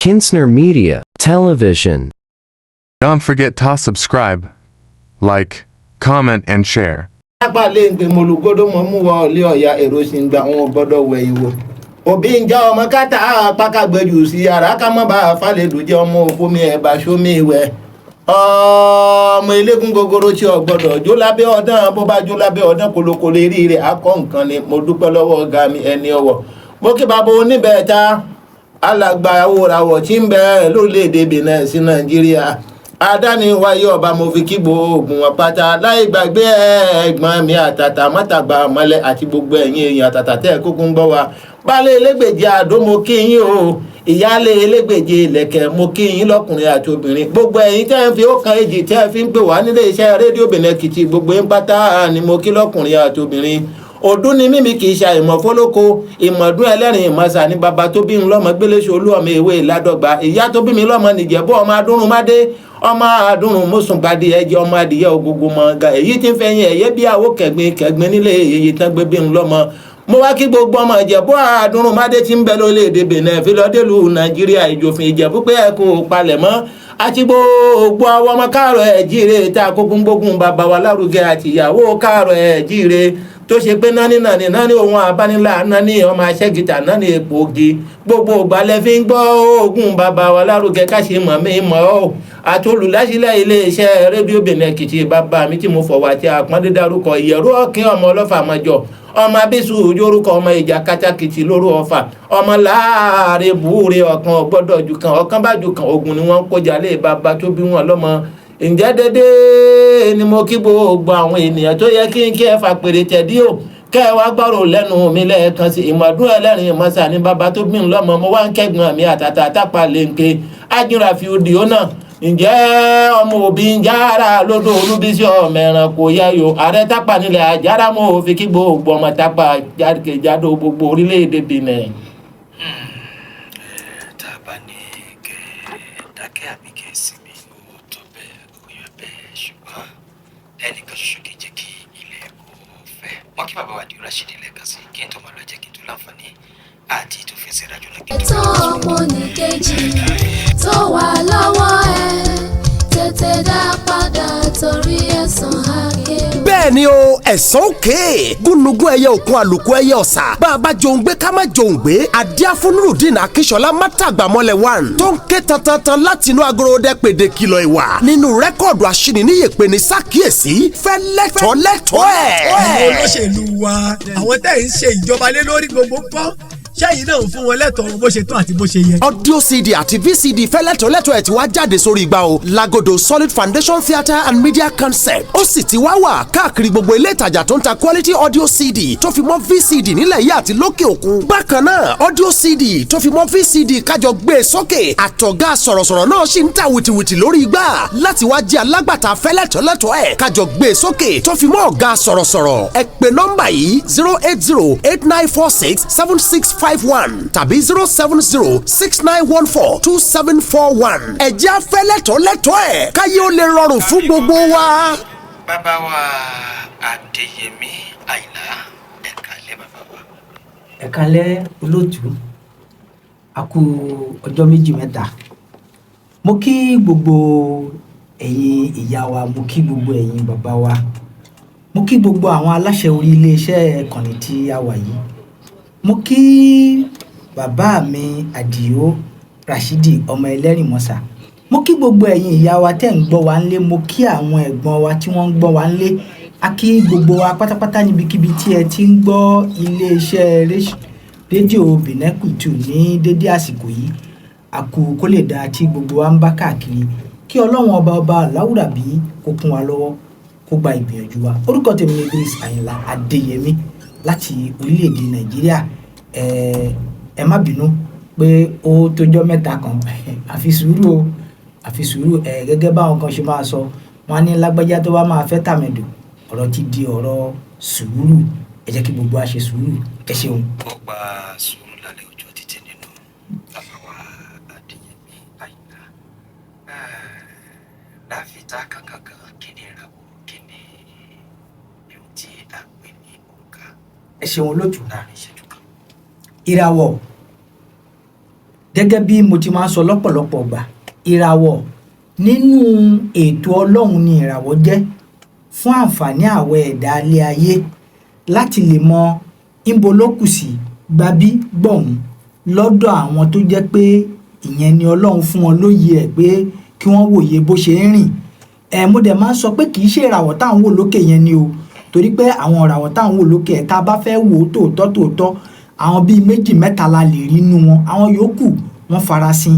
Kinsner Media, Television. Don't forget to subscribe, like, comment and share. Lápàlẹ́ ń pè mọ̀lúgọ́dọ̀ mọ̀ mú wọ ilé ọ̀yà èrò sì ń gba wọn gbọ́dọ̀ wẹ̀ ìwò. Òbí ń já ọmọ káta apákàgbẹ́jù sí yàrá ká má bàa falẹ̀dù jẹ́ ọmọ òfómi ẹ̀bà sómi ìwẹ̀. Ọmọ eléégún gogoro tí ọ gbọ́dọ̀ jó lábẹ́ ọ̀dán bó bá jó lábẹ́ ọ̀dán kolokolo eré rẹ̀ akọ nǹkan ni mo dúpẹ́ lọ́wọ́ ọ̀gá mi ẹni ọwọ́. Mo kí bàbá oníbẹ̀ẹ́ta alàgbà àwòràwọ̀ tí ń bẹ lórílẹ̀‐èdè Benin sí Nàìjíríà. Adáni wáyé ọba mo fi kí gbogbo wọn pátá láì gbàgbé ẹ̀gbọ́n mi àtàtà mọ́tàgbà mọ́lẹ̀ àti gbogbo ẹ̀yin èèyàn àtàtà tẹ́ ẹ̀ kúkú ń gbọ́ wa. Baálé elégbèje àdó mo kí yín o, ìyáálé elégbèje ìlẹ̀kẹ̀ mo kí yín lọ́kùnrin àti obìnrin. Gbogbo ẹ̀yin tẹ́ ń fi ọ̀kan èjì tẹ́ ẹ fi ń pè wá nílé iṣẹ́ rédíò Benin Èkìtì gbogbo yín pátá ni mo kí lọ́kùnrin àti obìnrin. Ọdún ni mímí kì í ṣe àìmọ̀ fólóko, ìmọ̀dún ẹlẹ́rìn ìmọ̀sà ní bàbá tó bí ń lọ́mọ gbéléṣe olú ọmọ ìwé ìládọ́gba, ìyá tó bí mi lọ́mọ nìjẹ̀bú ọmọ adúrún mádé, ọmọ àdúrún mọ́sùngbàdì ẹjẹ ọmọ adìyẹ ògógó mọ̀ọ́gà èyí tí ń fẹ́yìn ẹ̀yẹ́ bí àwọ̀ kẹ̀gbin nílé èyí tán gbé bí ń lọ́mọ. Mo wá kí gbogbo ọmọ ìjẹ̀bú àdúrún mádé tí ń bẹ lórílẹ̀‐èdè Benin fi lọ́dẹ́lù Nàìjíríà ìjòfin ìjẹ̀bú pé ẹ kò palẹ̀ mọ́ àti gbogbo àwọn ọmọ káàrọ̀ ẹ̀ jíire tá a kókún gbógun bàbá wa lárugẹ àti ìyàwó káàrọ̀ ẹ̀ jíire tó ṣe pé náni ohun àbánilá náni ọmọ aṣẹ́gìtà náni epo ogi gbogbo ìgbàlẹ̀ fi ń gbọ́ ogun bàbá wa lárugẹ káṣe mọ̀ mí mọ́ ọ́ àti olùdásílẹ̀ iléeṣẹ́ rédíò Benin Èkìtì bàbá mi tí mo fọwọ́ àti àpọ́ndé dárúkọ ìyẹ̀rú ọ̀kín ọmọ ọlọ́fà mọ́jọ ọmọ abísù orúkọ ọmọ ìjà kátàkìtì lóru ọ̀fà ọmọ láàárẹ̀ búure ọ̀kan gbọ́dọ̀ ju kan ọ̀kan bá ju kan ogun ni wọ́n ń kọjá lé bàbá tó bí wọn lọ́mọ. Ǹjẹ́ dédé ni mo kí gbogbo àwọn ènìyàn tó yẹ kí n kí ẹ fà pèrè tẹ̀dí o kẹ́ ẹ wá gbọ́rọ̀ lẹ́nu mi lẹ́ẹ̀kan sí ìmọ̀dún ẹlẹ́rìn ìmọ̀sà ní bàbá tó bí ń lọ́mọ mo wá ń kẹ́gbọ́n mi àtàtà àtàpà lẹ́ǹkẹ́ ájúra fi òdì ó náà. Ǹjẹ́ ọmọ òbí ń jára lódò olúbísí ọmọ ẹranko yáyò ààrẹ tápà nílẹ̀ àjára mo fi kí gbogbo ọmọ tápà jákèjádò gbogbo orílẹ̀-èdè Benin. Tábà ní kẹ́ dákẹ́ àbí kẹ́ sinmi ó tó bẹ́ẹ̀ ó yọ bẹ́ẹ̀ ṣùgbọ́n ẹnìkan ṣoṣo kì í jẹ́ kí ilẹ̀ kó fẹ́. Wọ́n kí bàbá wa di Rashidi lẹ́ẹ̀kan sí kí n tó máa lọ jẹ́ kí n tó láǹfààní àti tó fẹsẹ̀ rájọ náà. ètò ọmọnìkejì tó wà lọ́wọ́ ẹ tètè dá padà torí ẹ̀san àgé. bẹ́ẹ̀ ni o ẹ̀san òkè gúnugún ẹyẹ òkun àlùkò ẹyẹ ọ̀sà bá a bá jòun gbé ká má jòun gbé adíáfúnrúdìn akíṣọlá mátàgbàmọ́lẹ̀ one tó ń ké tantan láti inú agorodẹ pèdè kìlọ̀ ìwà nínú rẹ́kọ̀dù aṣíníyèpè ní sàkíyèsí fẹ́ lẹ́tọ̀ọ́ ẹ̀. àwọn olóṣèlú wa àwọn tẹ́ ń ṣe ìjọba lé lórí gbogbo kọ́ ṣẹ́yìn náà fún wọn lẹ́tọ̀ọ́ bó ṣe tó àti bó ṣe yẹ. audio cd àti vcd fẹ́ lẹ́tọ̀ọ́ ẹ̀ tí wàá jáde sórí igbá o lagodo solid foundation theatre and media concept ó sì ti wá wà káàkiri gbogbo ilé ìtajà tó ń ta quality audio cd tó fi mọ́ vcd nílẹ̀ yìí àti lókè òkun. bákan náà audio cd tó fi mọ́ vcd kájọ gbé e sókè àtọ̀gá sọ̀rọ̀sọ̀rọ̀ náà sì ń ta wìtìwìtì lórí igbá láti wá jẹ́ alágbàtà fẹ́ lẹ́tọ̀ọ́ ẹ̀ kájọ gbé e sókè tó fi mọ́ ọ̀gá sọ̀rọ̀sọ̀rọ̀ ẹ pè nọ́mbà yìí 08089467651 tàbí 07069142741. ẹ̀jẹ̀ afẹ́ lẹ́tọ̀ọ́ ẹ̀ káyé ó lè rọrùn fún gbogbo wa. Bàbá wa Adéyẹmí Àyìnlá ẹ̀kálẹ́ bàbá wa. ẹ̀kálẹ́ olóòtú a kú ọjọ́ méjì mẹ́ta mo kí gbogbo ẹ̀yin ìyá wa mo kí gbogbo ẹ̀yin bàbá wa mo kí gbogbo àwọn aláṣẹ orí iléeṣẹ́ ẹ̀kànnì tí a wà yìí mo kí bàbá mi Àdìó Rashidi ọmọ ẹlẹ́rìn mọ́sà mo kí gbogbo ẹ̀yin ìyá wa tẹ́ ń gbọ́ wa ńlé mo kí àwọn ẹ̀gbọ́n wa tí wọ́n ń gbọ́ wa ńlé a kí gbogbo wa pátápátá níbikíbi tí ẹ ti ń gbọ́ iléeṣẹ́ rédíò Benin Èkìtì ní dédé àsìkò yìí àkú kó lè dáa tí gbogbo wa ń bá káàkiri kí ọlọ́run ọba aláwùrábí kó kún wa lọ́wọ́ kó gba ìgbìyànjú wa. Orúkọ tèmi ni Idris Àyìnlá Adéyẹmí láti orílẹ̀-èdè Nàìjíríà. Ẹ má bínú pé ó tójọ́ mẹ́ta kan àfi sùúrù gẹ́gẹ́ báwọn kan ṣe máa sọ wọn ní lágbájá tó bá máa fẹ́ tàmẹ̀dò ọ̀rọ̀ ti di ọ̀rọ̀ sùúrù ẹ jẹ́ kí gbogbo wa ṣe sùúrù ẹ ṣeun. ó gba sùúrù lálẹ́ ọjọ́ títí nínú bàbá wa Adéyẹmí Àyìnlá láfíìtà kankan kí ni ìràwọ̀ kí ni ohun tí a pè ní òǹkà. ẹ ṣeun olóòtú. láàrin ìṣẹ́jú kan. ìràwọ̀ gẹ́gẹ́ bí mo ti máa ń sọ lọ́pọ̀lọpọ̀ gbà ìràwọ̀ nínú ètò Ọlọ́run ni ìràwọ̀ jẹ́ fún àǹfààní àwọn ẹ̀dá alẹ́ ayé láti lè mọ níbo ló kù sí gbabí gbọ̀hún lọ́dọ̀ àwọn tó jẹ́ pé ìyẹn ni Ọlọ́run fún wọn lóye ẹ̀ pé kí wọ́n wòye bó ṣe ń rìn mo dẹ̀ máa ń sọ pé kì í ṣe ìràwọ̀ táwọn wò lókè yẹn ni o torí pé àwọn ìràwọ̀ táwọn wò lókè ẹ̀ tá a bá fẹ́ wò ó tòótọ́ àwọn bíi 2-3 la lè rí nínú wọn àwọn yòókù wọ́n farasin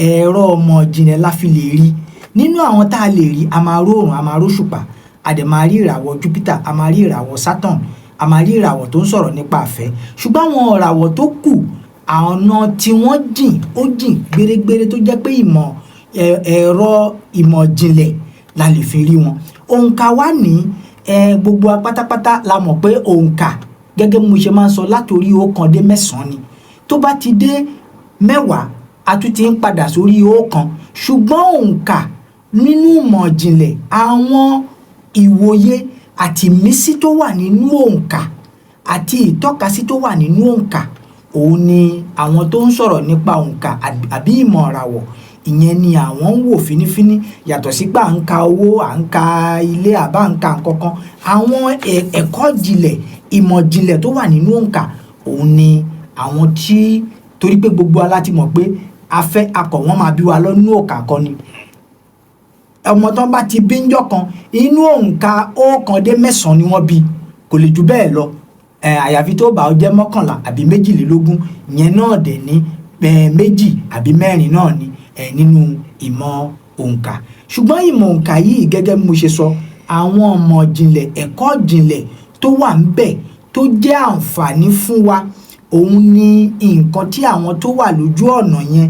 ẹ̀rọ ọmọ ìjìnlẹ̀ la fi lè rí nínú àwọn tá a lè rí a máa ró òrùn a máa ró ṣùpá a dẹ̀ máa rí ìràwọ̀ Júpítà a máa rí ìràwọ̀ Saturn a máa rí ìràwọ̀ tó ń sọ̀rọ̀ nípa àfẹ́ ṣùgbọ́n àwọn ìràwọ̀ tó kù ọ̀nà tí wọ́n jìn ó jìn gbérégbéré tó jẹ́ pé ẹ̀rọ ìmọ̀ ìjìnlẹ̀ la lè fi rí wọn òǹkà wa ní gbogbo pátápátá la mọ̀ pé òǹkà gẹ́gẹ́ bí mo ṣe máa ń sọ látòrí 1 dé 9 ni tó bá ti dé 10 a tún ti ń padà sórí 1 ṣùgbọ́n òǹkà nínú ìmọ̀ ìjìnlẹ̀ àwọn ìwòye àti ìmísí tó wà nínú òǹkà àti ìtọ́kasí tó wà nínú òǹkà òun ni àwọn tó ń sọ̀rọ̀ nípa òǹkà àbí ìmọ̀ ìràwọ̀ ìyẹn ni àwọn ń wò fínífíní yàtọ̀ sí pé à ń ka owó à ń ka ilé àbá ń ka nǹkankan àwọn ẹ̀kọ́ ìjìnlẹ̀ ìmọ̀ ìjìnlẹ̀ tó wà nínú òǹkà òun ni àwọn tí torí pé gbogbo aláti mọ̀ pé afẹ́ akọ̀ wọ́n máa bí wa lọ́nú òǹkà kan ni ọmọ tó bá ti bí ńjọ́ kan inú òǹkà 1 dé 9 ni wọ́n bí kò lè jù bẹ́ẹ̀ lọ àyàfi tó bá ó jẹ́ 11 àbí 22 ìyẹn náà dẹ̀ ní 2 àbí 4 náà ni nínú ìmọ̀ òǹkà ṣùgbọ́n ìmọ̀ òǹkà yìí gẹ́gẹ́ bí mo ṣe sọ àwọn ọmọ ìjìnlẹ̀ ẹ̀kọ́ ìjìnlẹ̀ tó wà ń bẹ̀ tó jẹ́ àǹfààní fún wa òun ni nǹkan tí àwọn tó wà lójú ọ̀nà yẹn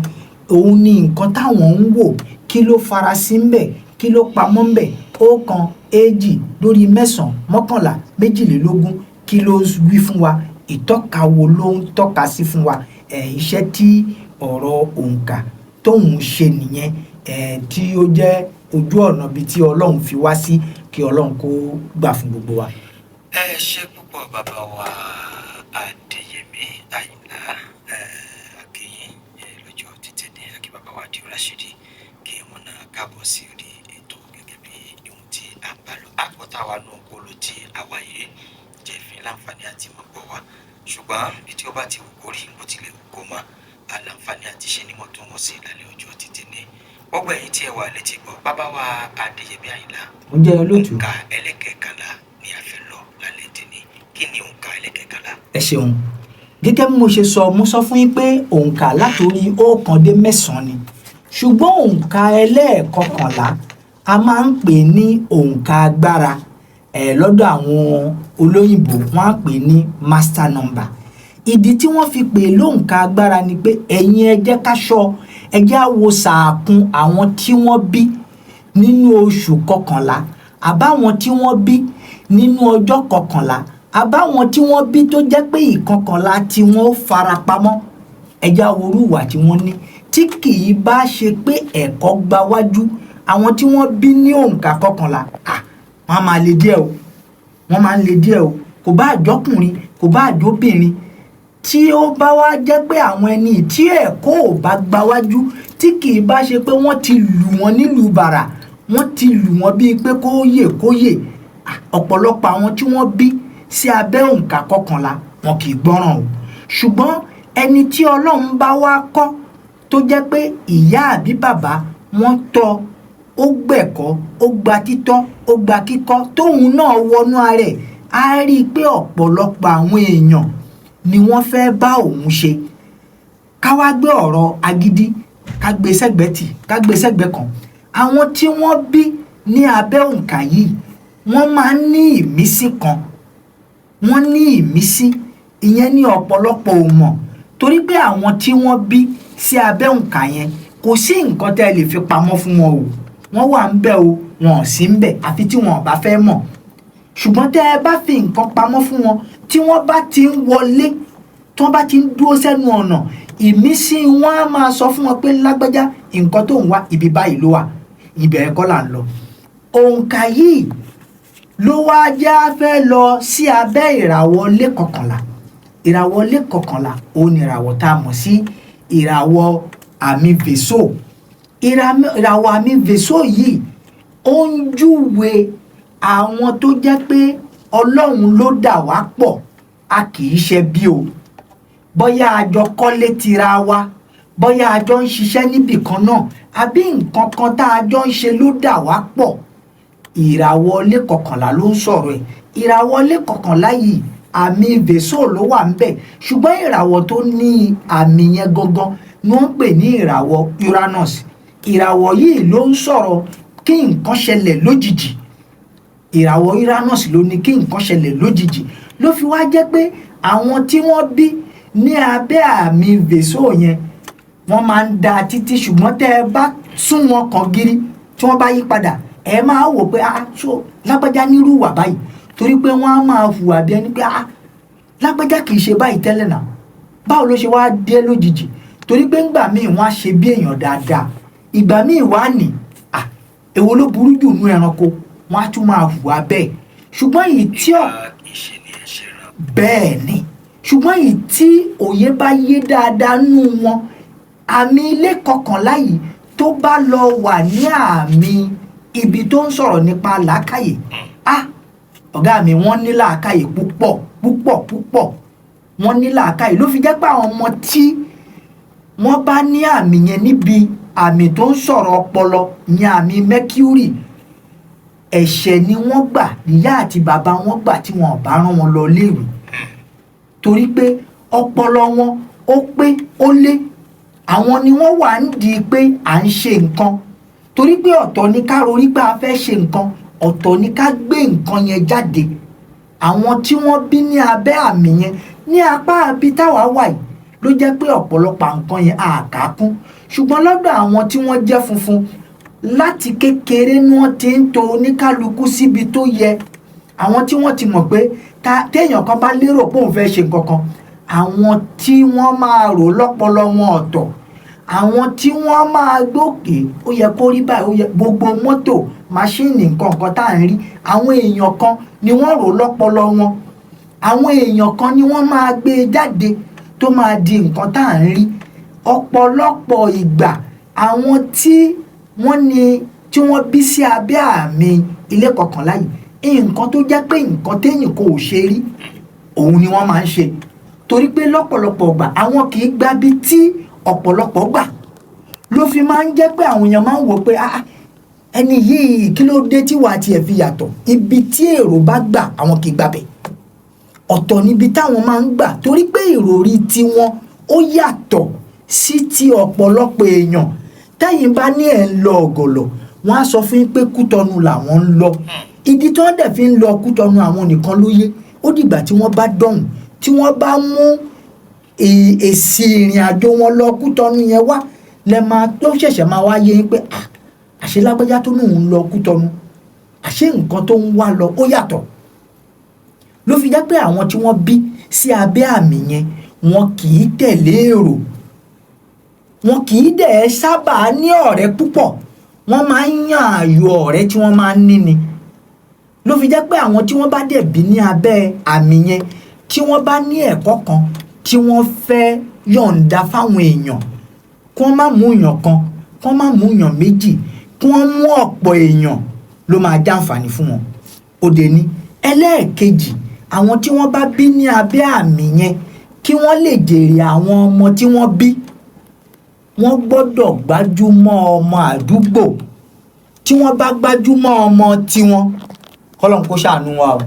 òun ni nǹkan táwọn ń wò kí ló farasin ń bẹ̀ kí ló pamọ́ ń bẹ̀ 1 2 lórí 9 11 22 kí ló wí fún wa ìtọ́ka wo ló ń tọ́ka sí fún wa iṣẹ́ tí ọ̀rọ̀ òǹkà tóun ṣe nìyẹn tí ó jẹ́ ojú ọ̀nà bíi tí Ọlọ́run fi wá sí kí Ọlọ́run kó gbà fún gbogbo wa. ẹ ṣe púpọ̀ bàbá wa Adéyẹmí Àyìnlá akínyìn lọ́jọ́ títí ní akí bàbá wa di Rashidi kí wọn náà káàbọ̀ sí orí ètò gẹ́gẹ́ bí ohun tí a ń bá lọ àpótá wa náà kó ló ti àwáyé jẹ́ fi láǹfààní àti mọ̀ pọ̀ wá ṣùgbọ́n ètí ó bá ti wù kó rí bó tilẹ̀ wù kó mọ́ àlàǹfààní àti ṣe ni mo tún wọ́n sí ìlàlẹ́ ọjọ́ títí ní gbogbo ẹ̀yìn tí ẹ wà létí gbọ́ bàbá wa Adéyẹmí Àyìnlá ó jẹ́ olóòtú òǹkà ẹlẹ́kẹ̀ẹ́kànlá ni a fẹ́ lọ lálẹ́ tèmi kí ni òǹkà ẹlẹ́kẹ̀ẹ́kànlá. ẹ ṣeun gẹ́gẹ́ bí mo ṣe sọ mo sọ fún yín pé òǹkà látòrí 1 dé 9 ni ṣùgbọ́n òǹkà ẹlẹ́ẹ̀kọkànlá a máa ń pè ní òǹkà agbára lọ́dọ̀ àwọn olóyìnbó wọ́n á pè ní master number ìdí tí wọ́n fi pè lóǹkà agbára ni pé ẹ̀yin ẹ jẹ́ ká ṣọ́ ẹ jẹ́ á wo sàákún àwọn tí wọ́n bí nínú oṣù 11 àbáwọn tí wọ́n bí nínú ọjọ́ 11 àbáwọn tí wọ́n bí tó jẹ́ pé 11 tí wọ́n fara pamọ́ ẹ jẹ́ á wo irú ìwà tí wọ́n ní tí kì í bá ṣe pé ẹ̀kọ́ gba wájú àwọn tí wọ́n bí ní òǹkà 11 wọ́n máa le díẹ̀ o wọ́n máa ń le díẹ̀ o kò bá àjọkùnrin kò bá àjọbìnrin tí ó bá wá jẹ́ pé àwọn ẹni tí ẹ̀kọ́ ò bá gba wájú tí kì í bá ṣe pé wọ́n ti lù wọ́n nílùú bàrà wọ́n ti lù wọ́n bíi pé kó yè ọ̀pọ̀lọpọ̀ àwọn tí wọ́n bí sí abẹ́ òǹkà 11 wọn kì í gbọ́ràn o ṣùgbọ́n ẹni tí Ọlọ́run bá wá kọ́ tó jẹ́ pé ìyá àbí bàbá wọ́n tọ́ ó gbẹ̀kọ́ ó gba títọ́ ó gba kíkọ́ tóun náà wọnú ara ẹ̀ á rí i pé ọ̀pọ̀lọpọ̀ àwọn èèyàn ni wọ́n fẹ́ bá òun ṣe ká wá gbé ọ̀rọ̀ agídí ká gbé sẹ́gbẹ̀ẹ́ tì ká gbé sẹ́gbẹ̀ẹ́ kan àwọn tí wọ́n bí ní abẹ́ òǹkà yìí wọ́n máa ń ní ìmísí kan wọ́n ní ìmísí ìyẹn ní ọ̀pọ̀lọpọ̀ ò mọ̀ torí pé àwọn tí wọ́n bí sí abẹ́ òǹkà yẹn kò sí nǹkan tẹ́ ẹ lè fi pamọ́ fún wọn o wọ́n wà ń bẹ̀ o wọn ò sí ń bẹ̀ àfi tí wọn ò bá fẹ́ mọ̀ ṣùgbọ́n tẹ́ ẹ bá fi nǹkan pamọ́ fún wọn tí wọ́n bá ti ń wọlé tí wọ́n bá ti ń dúró sẹ́nu ọ̀nà ìmísí wọn á máa sọ fún wọn pé lágbájá nǹkan tó ń wá ibi báyìí ló wà ibẹ̀ ẹ̀kọ́ là ń lọ òǹkà yìí ló wá já fẹ́ lọ sí abẹ́ ìràwọ̀ ilé 11 ìràwọ̀ ilé 11 òun ni ìràwọ̀ tá a mọ̀ sí ìràwọ̀ àmì vèsò ìràwọ̀ àmì vèsò yìí ó ń júwe àwọn tó jẹ́ pé ọlọ́run ló dà wá pọ̀ a kì í ṣe bí o bóyá a jọ kọ́lé tira wa bóyá a jọ ń ṣiṣẹ́ níbì kan náà àbí nǹkan kan tá a jọ ń ṣe ló dà wá pọ̀ ìràwọ̀ ilé kọkànlá ló ń sọ̀rọ̀ ẹ̀ ìràwọ̀ ilé kọkànlá yìí àmì vèsò ló wà ń bẹ̀ ṣùgbọ́n ìràwọ̀ tó ní àmì yẹn gangan ni wọ́n ń pè ní ìràwọ̀ Uranus ìràwọ̀ yìí ló ń sọ̀rọ̀ kí nǹkan ṣẹlẹ̀ lójijì ìràwọ̀ Uranus ló ní kí nǹkan ṣẹlẹ̀ lójijì ló fi wá jẹ́ pé àwọn tí wọ́n bí ní abẹ́ àmì vèsò yẹn wọ́n máa ń da títí ṣùgbọ́n tẹ́ ẹ bá sún wọn kàn gírí tí wọ́n bá yí padà ẹ máa wò pé ṣó lágbájá nírú wà báyìí torí pé wọ́n á máa hùwà bí ẹni pé lágbájá kì í ṣe báyìí tẹ́lẹ̀ náà báwo ló ṣe wá dé lójijì torí pé ńgbà míì wọ́n á ṣe bí èèyàn dáadáa ìgbà míì wá ní èwo ló burú jù nú ẹranko wọ́n á tún máa hùwà bẹ́ẹ̀ ṣùgbọ́n èyí tí bẹ́ẹ̀ ni ṣùgbọ́n èyí tí òye bá yé dáadáa nú wọn àmì ilé kọkànlá yìí tó bá lọ wà ní àmì ibi tó ń sọ̀rọ̀ nípa làákàyè ọ̀gá mi wọ́n ní làákàyè púpọ̀ wọ́n ní làákàyè ló fi jẹ́ pé àwọn ọmọ tí wọ́n bá ní àmì yẹn níbi àmì tó ń sọ̀rọ̀ ọpọlọ ní àmì mercury ẹ̀ṣẹ̀ ni wọ́n gbà níyà àti bàbá wọn gbà tí wọn ò bá rán wọn lọ léèwé torí pé ọpọlọ wọn ó pé ó lé àwọn ni wọ́n wà ń di pé à ń ṣe nǹkan torí pé ọ̀tọ̀ ni ká rorí pé a fẹ́ ṣe nǹkan ọ̀tọ̀ ni ká gbé nǹkan yẹn jáde àwọn tí wọ́n bí ní abẹ́ àmì yẹn ní apá àbí táwa wà yìí ló jẹ́ pé ọ̀pọ̀lọpọ̀ nǹkan yẹn àkàkún ṣùgbọ́n lọ́dọ̀ àwọn tí wọ́n jẹ́ funfun láti kékeré ni wọ́n ti ń to oníkálukú síbi tó yẹ àwọn tí wọ́n ti mọ̀ pé téèyàn kan bá lérò pé òun fẹ́ ṣe nǹkan kan àwọn tí wọ́n máa rò lọ́pọlọ wọn ọ̀tọ̀ àwọn tí wọ́n máa gbókè ó yẹ kó rí báyìí ó yẹ gbogbo mọ́tò máṣíìnì nǹkan tá à ń rí àwọn èèyàn kan ni wọ́n rò lọ́pọlọ wọn àwọn èèyàn kan ni wọ́n máa gbé jáde tó máa di nǹkan tá à ń rí ọ̀pọ̀lọpọ̀ ìgbà àwọn tí wọ́n ní tí wọ́n bí sí abẹ́ àmì ilé kọkànlá yìí nǹkan tó jẹ́ pé nǹkan téèyàn kò ṣe rí òun ni wọ́n máa ń ṣe torí pé lọ́pọ̀lọpọ̀ gbà àwọn kì í gbábi tí ọ̀pọ̀lọpọ̀ gbà ló fi máa ń jẹ́ pé àwọn èèyàn máa ń wò pé ẹni yìí kí ló dé tí wàá tiẹ̀ fi yàtọ̀ ibi tí èrò bá gbà àwọn kì í gbàbẹ̀ ọ̀tọ̀ níbi táwọn máa ń gbà torí pé ìròrí tiwọn ó yàtọ̀ sí ti ọ̀pọ̀lọpọ̀ èèyàn tẹ́yìn bá ní ẹ̀ ń lọ ọ̀gọ̀lọ̀ wọ́n á sọ fún yín pé Kútọ́nù làwọn ń lọ ìdí tí wọ́n dẹ̀ fi ń lọ Kútọ́nù àwọn nìkan ló yé ó dìgbà tí wọ́n bá dọ̀hùn tí wọ́n bá mú èsì ìrìn àjò wọn lọ Kútọ́nù yẹn wá lẹ máa tó ṣẹ̀ṣẹ̀ máa wá yé yín pé àṣé lágbájá tó nù ń lọ Kútọ́nù àṣé nǹkan tó ń wá lọ ó yàtọ̀ ló fi jẹ́ pé àwọn tí wọ́n bí sí abẹ́ àmì yẹn wọn kì í tẹ̀lé èrò wọn kì í dẹ̀ sábà ní ọ̀rẹ́ púpọ̀ wọ́n máa ń yàn ààyò ọ̀rẹ́ tí wọ́n máa ń ní ni ló fi jẹ́ pé àwọn tí wọ́n bá dẹ̀ bí ní abẹ́ àmì yẹn tí wọ́n bá ní ẹ̀kọ́ kan tí wọ́n fẹ́ yọ̀ǹda fáwọn èèyàn kí wọ́n má mú èèyàn kan kí wọ́n má mú èèyàn méjì kí wọ́n mú ọ̀pọ̀ èèyàn ló máa jàǹfààní fún wọn òde ní ẹlẹ́ẹ̀kejì àwọn tí wọ́n bá bí ní abẹ́ àmì yẹn kí wọ́n lè jèrè àwọn ọmọ tí wọ́n bí wọ́n gbọ́dọ̀ gbájúmọ́ ọmọ àdúgbò tí wọ́n bá gbájúmọ́ ọmọ tiwọn kọ́lọ́n kó ṣàánú wa o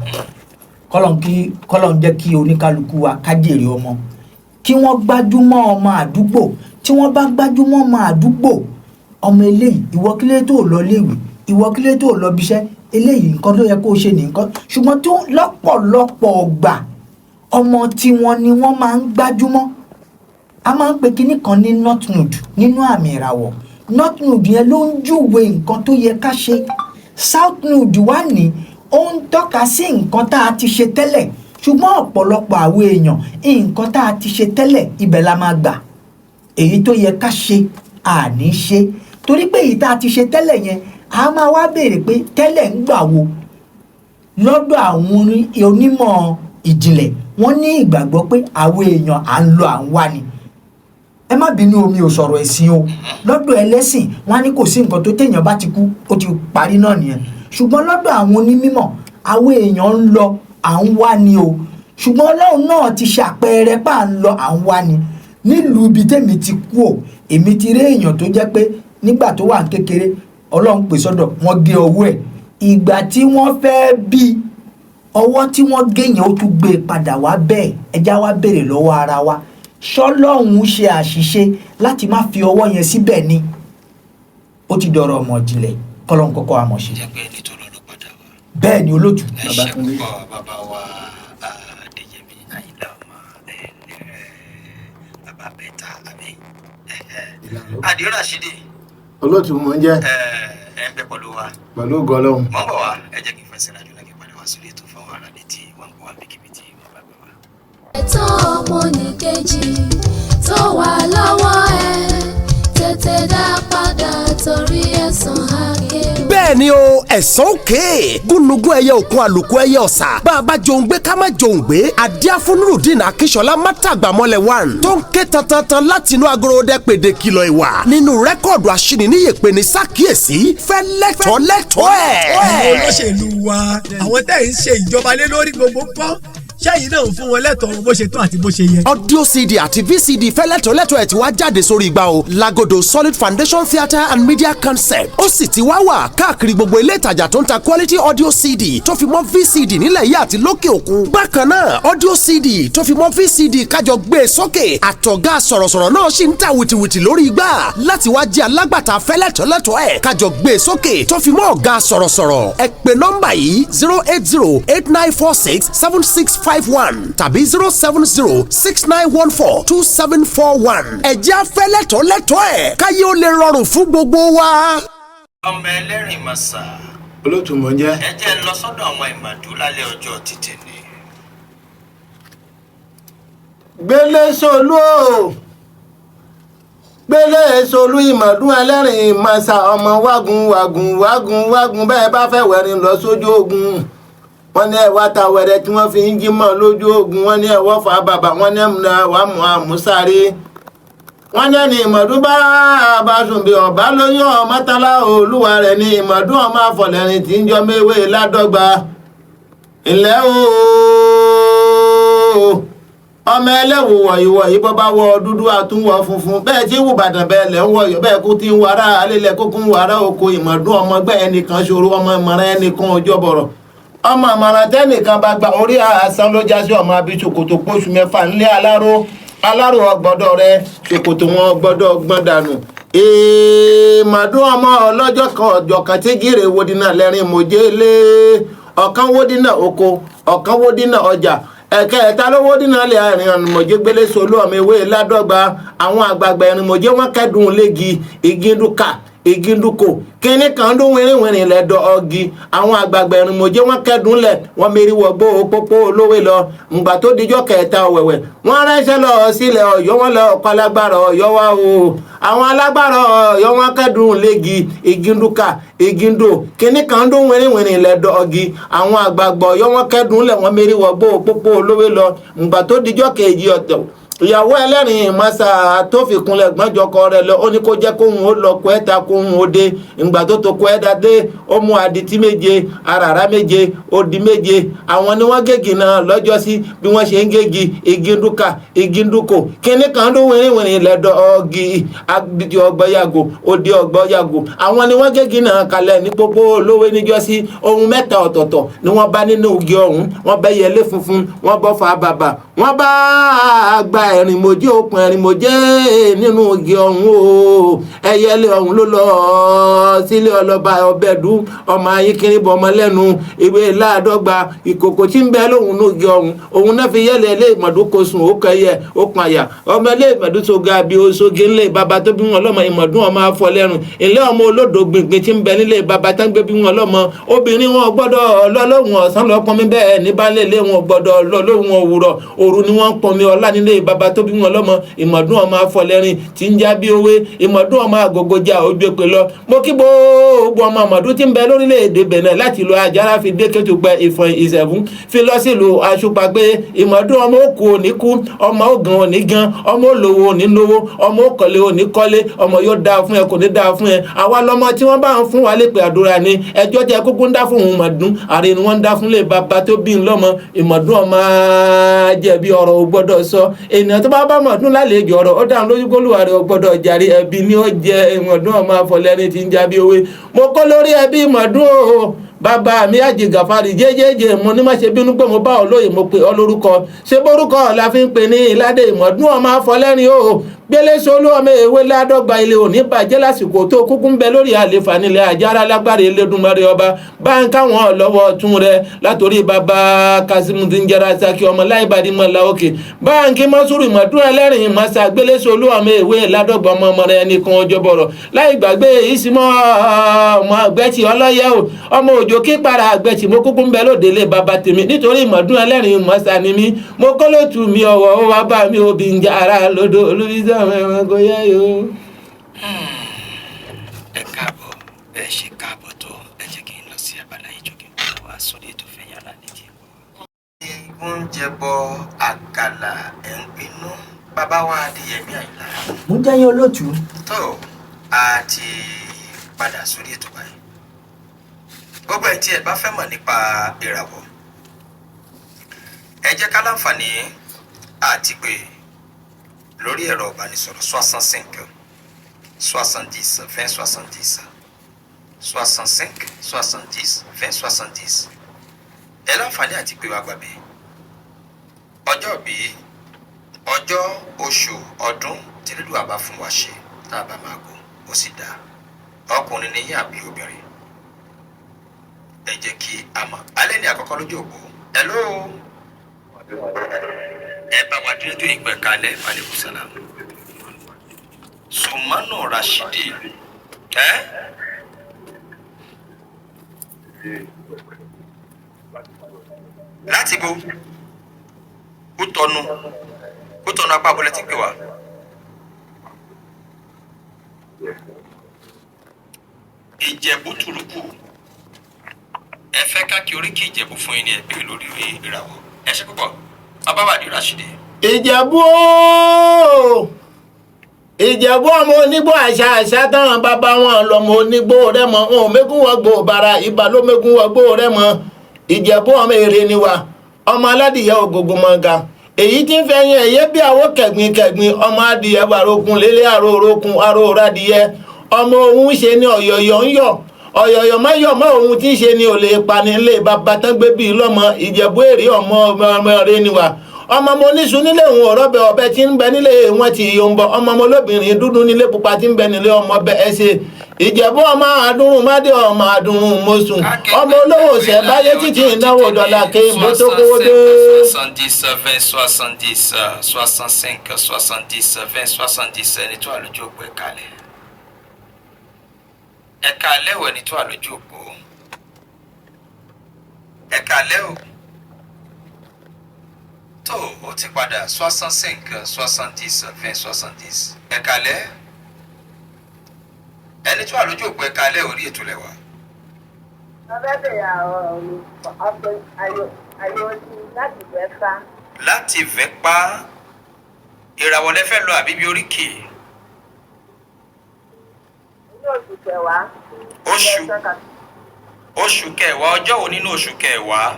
kọ́lọ́n jẹ́ kí oníkálukú wa ká jèrè ọmọ kí wọ́n gbájúmọ́ ọmọ àdúgbò tí wọ́n bá gbájúmọ́ ọmọ àdúgbò ọmọ eléyìí ìwọ kílé tó lọ léèwé ìwọ kílé tó lọ bíṣẹ́ eléyìí nǹkan tó yẹ kó ṣe ní nǹkan ṣùgbọ́n tó lọ́pọ̀lọpọ̀ gbà ọmọ tiwọn ni wọ́n máa ń gbájúmọ́ a máa ń pe kinní kan ní north node nínú àmì ìràwọ̀ north node yẹn ló ń júwe nǹkan tó yẹ ká ṣe south node wà ní ó ń tọ́ka sí nǹkan tá a ti ṣe tẹ́lẹ̀ ṣùgbọ́n ọ̀pọ̀lọpọ̀ àwọn èèyàn nǹkan tá a ti ṣe tẹ́lẹ̀ ibẹ̀ la máa gbà èyí tó yẹ ká ṣe àní ṣe torí pé èyí tá a ti ṣe tẹ́lẹ̀ yẹn a máa wá béèrè pé tẹ́lẹ̀ ń gbà wo lọ́dọ̀ àwọn onímọ̀ ìjìnlẹ̀ wọ́n ní ìgbàgbọ́ pé àwọn èèyàn à ń lọ à ń wá ni ẹ má bínú omi ò sọ̀rọ̀ ẹ̀sìn o lọ́dọ̀ ẹlẹ́sìn wọn á ní kò sí nǹkan tó téèyàn bá ti kú ó ti parí náà nìyẹn ṣùgbọ́n lọ́dọ̀ àwọn onímọ̀ àwọn èèyàn ń lọ à ń wá ni o ṣùgbọ́n ọlọ́run náà ti ṣàpẹẹrẹ pà ń lọ à ń wá ni nílùú ibi tèmi ti kú o èmi ti rí èèyàn tó jẹ́ pé nígbà tó wà kékeré ọlọ́run pè sọ́dọ̀ wọ́n gé ọwọ́ ẹ̀ ìgbà tí wọ́n fẹ́ bí ọwọ́ tí wọ́n gé yẹn ó tún gbé e padà wá bẹ́ẹ̀ ẹja wá béèrè lọ́wọ́ ara wa ṣọlọ́run ṣe àṣìṣe láti má fi ọwọ́ yẹn síbẹ̀ ni ó ti dọ̀rọ̀ ọmọ ìjìnlẹ̀ kọ́lọ́n kọ́kọ́ àmọ̀ ṣe. jẹ́ pé ẹni tó lọ́rọ̀ padà wá. bẹ́ẹ̀ ni olóòtú. ẹ ṣe púpọ̀ bàbá wa Adéyẹmí Àyìnlá ọmọ bàbá bẹ́tà àbí Adé Rashidi. olóòtú mo ń jẹ́. ẹ ń bẹ pẹ̀lú wa. pẹ̀lú gọlọ́hún. mọ̀ bọ̀ wá ẹ jẹ́ kí n fẹsẹ̀ rájò láti padà wá sórí ètò fún àwọn ará létí wọn kó wá bíkíbitì wọn bá gbà wá. ẹ̀tọ́ ọmọnìkejì tó wà lọ́wọ́ ẹ tètè dá padà torí ẹ̀san àké. bẹ́ẹ̀ ni o ẹ̀sán òkè gúnugún ẹyẹ òkun àlùkò ẹyẹ ọ̀sà bá a bá jòun gbé ká má jòun gbé adíáfúnrúdìn akíṣọlá mátàgbàmọ́lẹ̀ one tó ń ké tantan láti inú agorodẹ pèdè kìlọ̀ ìwà nínú rẹ́kọ̀dù aṣíniníyè pé ní ṣàkíyèsí fẹ́ lẹ́tọ̀ọ́ ẹ̀. àwọn olóṣèlú wa àwọn tẹ́ ń ṣe ìjọba lé lórí gbogbo pọ́n ṣẹ́yìn náà ń fún wọn lẹ́tọ̀ọ́ bó ṣe tó àti bó ṣe yẹ. audio cd àti vcd fẹ́lẹ́tọ̀ọ́lẹ́tọ̀ ẹ̀ ti wá jáde sórí igbá o lagodo solid foundation theatre and media concept ó sì ti wá wà káàkiri gbogbo ilé ìtajà tó ń ta quality audio cd tó fi mọ́ vcd nílẹ̀ yìí àti lókè òkun. bákan náà audio cd tó fi mọ́ vcd kájọ gbé e sókè àtọ̀gá sọ̀rọ̀sọ̀rọ̀ náà sì ń ta wìtìwìtì lórí igbá láti wá jẹ́ alágbàtà fẹ́lẹ́tọ̀ọ́lẹ́tọ̀ ẹ̀ kájọ gbé e sókè tó fi mọ́ ọ̀gá sọ̀rọ̀sọ̀rọ̀ ẹ pè nọ́mbà yìí 08089467651 tàbí 07069142741. ẹ̀jẹ̀ afẹ́lẹ́tọ̀ọ́lẹ́tọ̀ ẹ̀ káyé ó lè rọrùn fún gbogbo wa. ọmọ ẹlẹ́rìn màsà. olóòtú mo ń jẹ́. ẹ jẹ́ ń lọ sọ́dọ̀ àwọn ìmàdú lálẹ́ ọjọ́ títì ni. gbélé solú o gbélé solú ìmọ̀dún ẹlẹ́rìn màsà ọmọ wágun bẹ́ẹ̀ bá fẹ́ wẹ̀rin lọ sójú ogun wọ́n ní ẹ̀wá ta wẹ̀rẹ̀ tí wọ́n fi ń jí mọ́ lójú ogun wọ́n ní ẹ̀wọ́ fà bàbà wọ́n ní ẹ̀múna wà mú àmúsáré wọ́n ní ẹni ìmọ̀dún bá àbáṣùn bí ọ̀bá lóyún ọmọtálá olúwa rẹ̀ ní ìmọ̀dún ọmọ àfọ̀lẹ́rìn tí ń jọ méwé ládọ́gba ilẹ̀ ooo ọmọ ẹlẹ́wù wọ̀nyí bọ́ bá wọ dúdú àtúnwọ̀ funfun bẹ́ẹ̀ tí wù bàdàn bẹ́ẹ̀ lẹ́ ń wọ̀yọ̀ bẹ́ẹ̀ kú tí ń wàrà alẹ́lẹ̀ kókó ń wàrà oko ìmọ̀dún ọmọ gbẹ́ ẹnìkan ṣòro ọmọ ìmọ̀ràn ẹnìkan ọjọ́ bọ̀rọ̀ ọmọ àmọ̀ràn tẹ́nìkan bá gba orí àásán ló já sí ọmọ abí ṣòkòtò pósù mẹ́fà nílé aláró ọgbọ́dọ̀ rẹ ṣòkòtò wọn gbọ́dọ̀ gbọ́n dànù èèmọ̀dún ọmọ ọlọ́jọ́ kan ọjọ́ kan tí gírè wodínà lẹ́rìn mòjélé ọ̀kan wodínà oko ọ̀kan wodínà ọjà ẹ̀kẹta lówó dínà lè àrìn ànùmọ̀jẹ́ gbélé solú ọmọ ewé ládọ́gba àwọn àgbààgbà ìrìnmọ̀jẹ́ wọn kẹ́dùn léegi igindúkà igindúkò kíní kan dún wìrìwìrì lẹ́dọ̀ ọ̀gì àwọn àgbààgbà ìrìnmọ̀jẹ́ wọn kẹ́dùn lẹ̀ wọ́n mérí wọgbó pópó olówó lọ ǹgbà tó dijọ́ kẹta ọ̀wẹ̀wẹ̀ wọ́n ránṣẹ́ lọ sílẹ̀ ọ̀yọ́ wọn lọ ọ̀pọ̀ alágbára ọ̀yọ́ wa o àwọn alágbára ọ̀yọ́ wọn kẹ́dùn léegi igindúkà igindò kíní kan dún wìrìwìrì lẹ́dọ̀ ọ̀gì àwọn àgbààgbà ọ̀yọ́ wọn kẹ́dùn lẹ̀ wọ́n mérí wọgbó pópó olówó lọ ǹgbà tó dijọ́ kejì ọ̀tọ̀ ìyàwó ẹlẹ́rìn mọ́sá tó fi kunlẹ̀ gbọ́njọkọ rẹ̀ lọ ó ní kó jẹ́ kóhun ó lọ kó ẹ̀ta kóhun ó dé ìgbà tó tó kó ẹ̀dá dé ó mú adití méje aràrá méje odi méje àwọn ni wọ́n gégi náà lọ́jọ́ sí bí wọ́n ṣe ń gégi igindúkà igindúkò kíní kan dún wìrìwìrì lẹ́dọ̀ ọ̀gì agbègbè ọgbọ́yàgò odi ọgbọ́yàgò àwọn ni wọ́n gégi náà kalẹ̀ ní pópó olówó níjọ́ sí ohun mẹ́ta ọ̀tọ̀ọ̀tọ̀ ni wọ́n bá nínú ògì ọ̀hún wọ́n bẹ́ yẹlé funfun wọ́n bọ́ fa bàbà wọ́n bá àgbà ẹ̀rìnmọ̀jẹ́ òkun ẹ̀rìnmọ̀jẹ́ nínú igi ọ̀hún o ẹyẹlé ọ̀hún ló lọ sílé ọlọ́ba ọbẹ̀dú ọmọ ayíkiri bọ̀ ọmọ lẹ́nu ìwé láàdọ́gba ìkòkò tí ń bẹ lóhun ní igi ọ̀hún òun náà fi yẹlẹ̀ ilé ìmọ̀dún kò sùn ó kẹyẹ ó kun àyà ọmọ ilé ìmọ̀dún tó ga bí oṣoge ńlẹ̀ bàbá tó bí wọn lọ́mọ ìmọ̀dún ọmọ afọ lẹ́rùn ilé ọmọ olódò gbìngbìn tí ń bẹ nílé bàbá tán gbé bí wọn lọ́mọ obìnrin wọn gbọ́dọ̀ lọ́lọ́hùn ọ̀sán lọ́pọnmi bẹ́ẹ̀ ní baálé ilé wọn gbọ́dọ̀ lọ́lọ́hùn òwúrọ̀ òru ni wọ́n pọnmi ọlá nílé bàbá bàbá tó bí wọn lọ́mọ ìmọ̀dún ọmọ afọlẹ́rin tí ń já bí òwe ìmọ̀dún ọmọ àgógójà ojú èpè lọ mo kí gbogbo ọmọ ìmọ̀dún tí ń bẹ lórílẹ̀‐èdè Benin láti lo Àjàrà fi dé Kétùpẹ́ Ìfọ̀n Ìṣẹ̀fún fi lọ sílùú Àṣùpàgbé ìmọ̀dún ọmọ òkú òní kú ọmọ ògàn òní gan ọmọ olówó òní lówó ọmọ òkọ̀lé òní kọ́lé ọmọ yóò dáa fún ẹ kò ní dáa fún ẹ àwa lọmọ tí wọ́n bá ń fún wa lépè àdúrà ni ẹjọ́ tẹ kúkú ń dá fún ìmọ̀dún àrè ni wọ́n ń dá fún lè bàbá tó bí ń lọ́mọ ìmọ̀dún ọmọ jẹ̀bi ọ̀rọ̀ ò gbọ́dọ̀ sọ ènìyàn tó bá bá mọ̀dún lálejò ọ̀rọ̀ ó dáhùn lójú kólúwa rẹ̀ ò gbọ́dọ̀ jàre ẹbí ni ó jẹ ìmọ̀dún ọmọ afọlẹ́rin tí ń jábí òwe mo kó lórí ẹbí ìmọ̀dún o bàbá mi àjì gàfárì jẹ́jẹ́jẹ́ mo ní má ṣe bínú pé mo bá ọ lóye mo pè ọ lórúkọ ṣé bórúkọ la fi ń pè ní ìládé ìmọ̀dún ọmọ afọlẹ́rin o gbélé solú ọmọ èwe ládọ́gba ilé òní bàjẹ́ lásìkò tó kúkú ń bẹ lórí àlefa nílẹ̀ Àjàrà lágbára Elédùmarè ọba bá ń káwọn lọ́wọ́ tún rẹ látòrí bàbá Kasimu tí ń jẹra saki ọmọ láìbàdí mọ́ láòkè bá ń kí mọ́sùrù ìmọ̀dún ẹlẹ́rìn ìmọ̀sá gbélé solú ọmọ èwe ládọ́gba ọmọ rẹ nìkan ọjọ́ bọ̀rọ̀ láì gbàgbé ìsímọ́ ọmọ àgbẹ̀tì ọlọ́yẹ o ọmọ òjò kí para àgbẹ̀tì mo kúkú ń bẹ lóde lé bàbá tèmi nítorí ìmọ̀dún ẹlẹ́rìn ìmọ̀sá ni mí mo kọ́ lótú mi ọ̀wọ́ ó wá bá mi òbí ń jàrá lódò olúbíṣẹ́ ẹ káàbọ̀ ẹ ṣe káàbọ̀ tó ẹ jẹ́ kí n lọ sí abala ìjọkẹ́ wá sórí ètò fẹ́ yàrá létí. oúnjẹ bọ àgàlà ẹ̀ ń pinnu bàbá wa Adéyẹmí Àyìnlá. mo jẹ́ yín olóòtú. tó a ti padà sórí ètò báyìí gbogbo ẹ̀ tí ẹ bá fẹ́ mọ̀ nípa ìràwọ̀ ẹ jẹ́ ká láǹfààní àti pé lórí ẹ̀rọ ìbánisọ̀rọ̀ 65 70 20 70 65 70 20 70 ẹ láǹfààní àti pé wá gbàgbé ọjọ́ bí ọjọ́ oṣù ọdún tí lílù àbá fún wa ṣe tá a bá máa gò ó sì dá ọkùnrin ní yín àbí obìnrin ẹ jẹ́ kí a mọ̀ alẹ́ ní àkọ́kọ́ lójú òpó hello ẹ bá wa dúró tó ìpẹ́ kalẹ̀ aleykum salam Sumanu Rashidi láti bo Kútọ̀nù apá abúlé ti pè wá Ìjẹ̀bú Túrùkù ẹ fẹ́ ká kí oríkì Ìjẹ̀bú fún yín ní ẹgbẹ́ lórí ìràwọ̀ ẹ ṣe púpọ̀ Abáwádìí Rashidi. Ìjẹ̀bú ooo Ìjẹ̀bú ọmọ onígbó àṣà àṣà táwọn bàbá wọn lọmọ onígbó rẹmọ ohun mẹkún wọgbó bara ìbà ló mẹkún wọgbó rẹmọ Ìjẹ̀bú ọmọ èrè ni wa ọmọ aládìyẹ ògógó mọ̀ọ́gà èyí tí ń fẹ́ yẹn ẹ̀yẹ bí àwọ̀ kẹ̀gbìn ọmọ adìyẹ bàrókun lélẹ̀ àròrókun àròrádìyẹ ọmọ ohun ṣe ni ọ̀yọ̀yọ̀ ń yọ̀ ọ̀yọ̀yọ̀ mọ́yọ̀ mọ́ ohun tí ń ṣe ni ò lè pani lé bàbá tán gbé bíi lọ́mọ Ìjẹ̀bú èrè ọmọ rẹ ni wa ọmọ mo níṣu nílé òun ọ̀rọ̀ bẹ ọbẹ̀ tí ń bẹ nílé wọn ti yóò ń bọ ọmọ mo lóbìnrin dúdú nílé pupa tí ń bẹ nílé ọmọ bẹ ẹ ṣe Ìjẹ̀bú ọmọ àdúrún mádé ọmọ àdúrún mọ́sùn ọmọ olówó ṣẹ̀ báyé títí ìnáwó dọ́là ké bó tó kówó dé. 70 20 70 65 70 20 70 ẹni tó àlójú òpó ẹ̀ka alẹ́ ò ẹni tó àlójú òpó ẹ̀ka alẹ́ ò. tó o ti padà 65 70 20 70 ẹ kalẹ̀ ẹni tó wà lójú òpó ẹ kalẹ̀ orí ètò lẹ́wà. ọbẹ̀ bẹ̀rẹ̀ àwọn ọ̀pọ̀ àyọ̀sí láti fẹ́ pa. láti fẹ́ pa ìràwọ̀ lẹ́fẹ̀ lọ àbíbí oríkì. nínú oṣù kẹwàá. oṣù kẹwàá ọjọ́ wo nínú oṣù kẹwàá.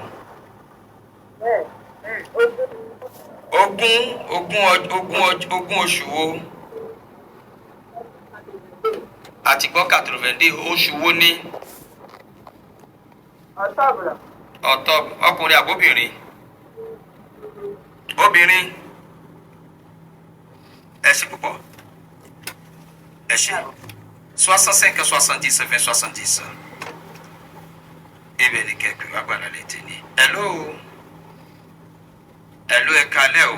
ogún oṣù wo àti gbọ́ kàtòlùfẹ̀ndé oṣù wo ní. ọ̀tọ́bù ọkùnrin àbóbìnrin obìnrin ẹ ṣé púpọ̀ ẹ ṣé 65 70 20 70 ibẹ̀ ni kẹ́kẹ́ wá gbàdá létí ni. hello ẹ kalẹ́ o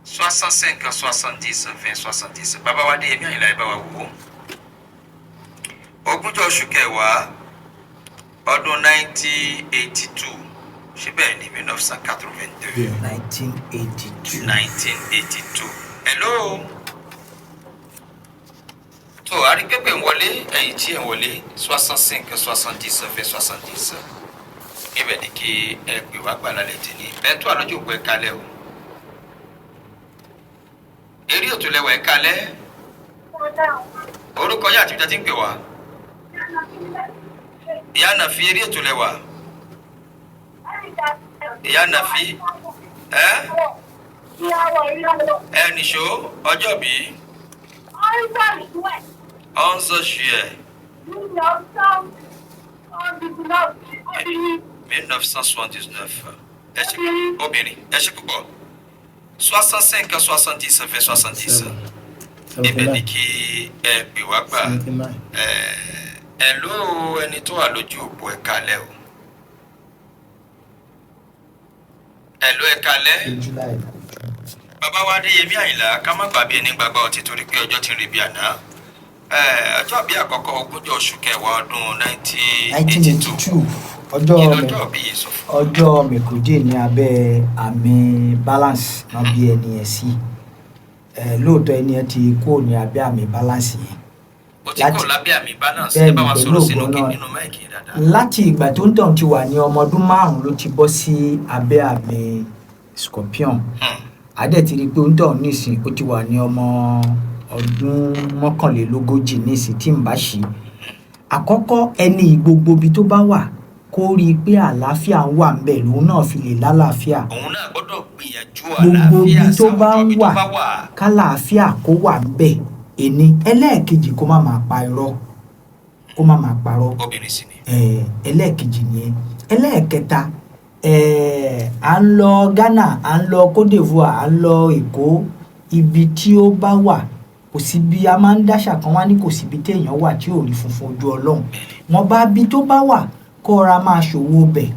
65 70 20 70 bàbá wa Adéyẹmí Àyìnlá ẹ bá wa wò ó ogúnjọ́ oṣù kẹwàá ọdún 1982 ṣé bẹ́ẹ̀ ni 1982. 1982. 1982. Hello. tó a rí pépè ń wọlé ẹ̀yìn tí ẹ̀ ń wọlé 65 70 70. ibẹ̀ ni kí ẹ pè wá gbà lálẹ́ tì ní bẹ́ẹ̀ tó àlọ́jọ́ òpó ẹ̀ kalẹ̀ o. eré òtún lẹ́wọ̀ ẹ̀ kalẹ̀ orúkọ yá àti ibi tá ti ń pè wá. ìyá nàfi eré òtún lẹ́wà. ìyá nàfi ẹ nìṣó ọjọ́ bí. ọ̀nsọ̀ ṣùẹ̀. 1979. ẹ ṣe obìnrin ẹ ṣe púpọ̀ 65 70 70. ibẹ̀ ni kí ẹ pè wá gbà. ẹ ló ẹni tó wà lójú òpó ẹ kalẹ̀ o. ẹ ló ẹ kalẹ̀. bàbá wa Adéyẹmí Àyìnlá ká má gbàgbé ẹni gbàgbà ọtí torí pé ọjọ́ ti rí bí àná. ọjọ́ bí àkọ́kọ́ 20 oṣù kẹwàá ọdún 1982. ọjọ́ mẹ̀kúndé ní abẹ́ àmì balance náà bí ẹni ẹ̀ sí. lóòótọ́ ẹni ẹ ti kó ní abẹ́ àmì balance yẹn. ó ti kó lábẹ́ àmì balance ẹ bá wa sọ̀rọ̀ sínú máìkì dáadáa. láti ìgbà tó ń tàn ti wà ní ọmọ ọdún 5 ló ti bọ́ sí abẹ́ àmì scorpion. adé ti rí i pé ó ń tàn nísìn ó ti wà ní ọmọ ọdún 41 nísìn tí ń bá ṣí. àkọ́kọ́ ẹni gbogbo ibi tó bá wà kó rí i pé àlàáfíà ń wà ńbẹ̀ lòun náà fi lè lálàáfíà. òun náà gbọ́dọ̀ gbìyànjú àlàáfíà gbogbo ibi tó bá ń wà kálàáfíà kó wà ńbẹ̀ ẹni ẹlẹ́ẹ̀kejì kó má máa pa irọ́ kó má máa parọ́. obìnrin sì ni. ẹlẹ́ẹ̀kejì nìyẹn. ẹlẹ́ẹ̀kẹta à ń lọ Ghana à ń lọ Côte d'Ivoire à ń lọ Èkó ibi tí ó bá wà kò sí bí a máa ń dáṣà kan wá ní kò sí bí téèyàn wà tí ò rí funfun ojú Ọlọ́run wọn bá bí tó bá wà kó ra máa ṣòwò bẹ̀